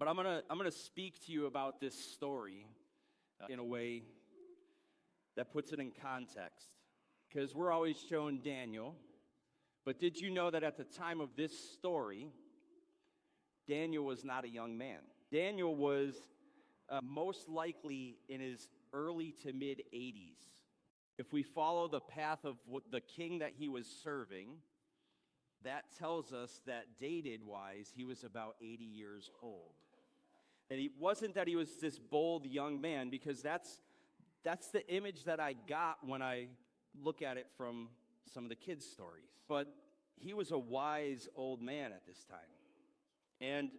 But I'm gonna speak to you about this story in a way that puts it in context. Because we're always shown Daniel, but did you know that at the time of this story, Daniel was not a young man? Daniel was most likely in his early to mid 80s. If we follow the path of the king that he was serving, that tells us that dated-wise, he was about 80 years old. And it wasn't that he was this bold young man, because that's the image that I got when I look at it from some of the kids' stories. But he was a wise old man at this time. And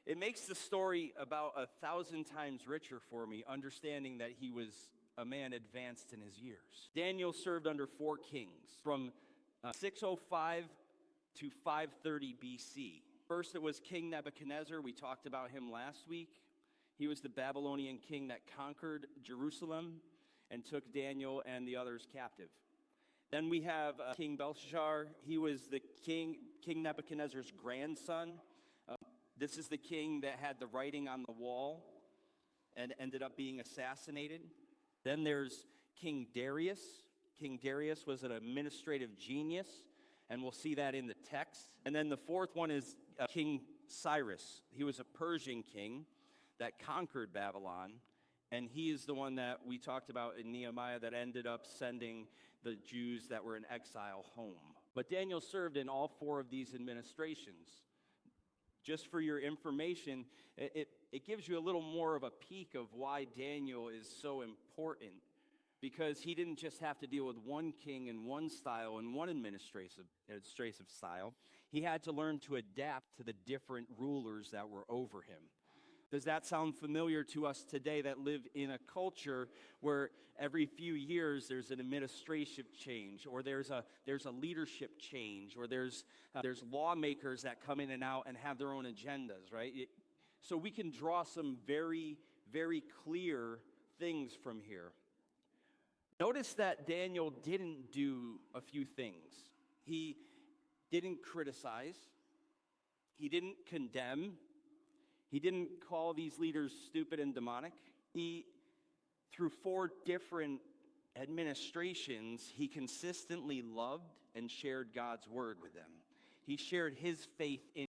it makes the story about 1,000 times richer for me, understanding that he was a man advanced in his years. Daniel served under 4 kings from 605 to 530 BC. First, it was King Nebuchadnezzar. We talked about him last week. He was the Babylonian king that conquered Jerusalem and took Daniel and the others captive. Then we have King Belshazzar. He was the King Nebuchadnezzar's grandson. This is the king that had the writing on the wall and ended up being assassinated. Then there's King Darius. King Darius was an administrative genius, and we'll see that in the text. And then the fourth one is King Cyrus. He was a Persian king that conquered Babylon, and he is the one that we talked about in Nehemiah that ended up sending the Jews that were in exile home. But Daniel served in all 4 of these administrations. Just for your information, it gives you a little more of a peek of why Daniel is so important, because he didn't just have to deal with one king and one style and one administrative style. He had to learn to adapt to the different rulers that were over him. Does that sound familiar to us today that live in a culture where every few years there's an administrative change, or there's a leadership change, or there's lawmakers that come in and out and have their own agendas, right? So we can draw some very, very clear things from here. Notice that Daniel didn't do a few things. He didn't criticize. He didn't condemn. He didn't call these leaders stupid and demonic. Through 4 different administrations, he consistently loved and shared God's word with them. He shared his faith in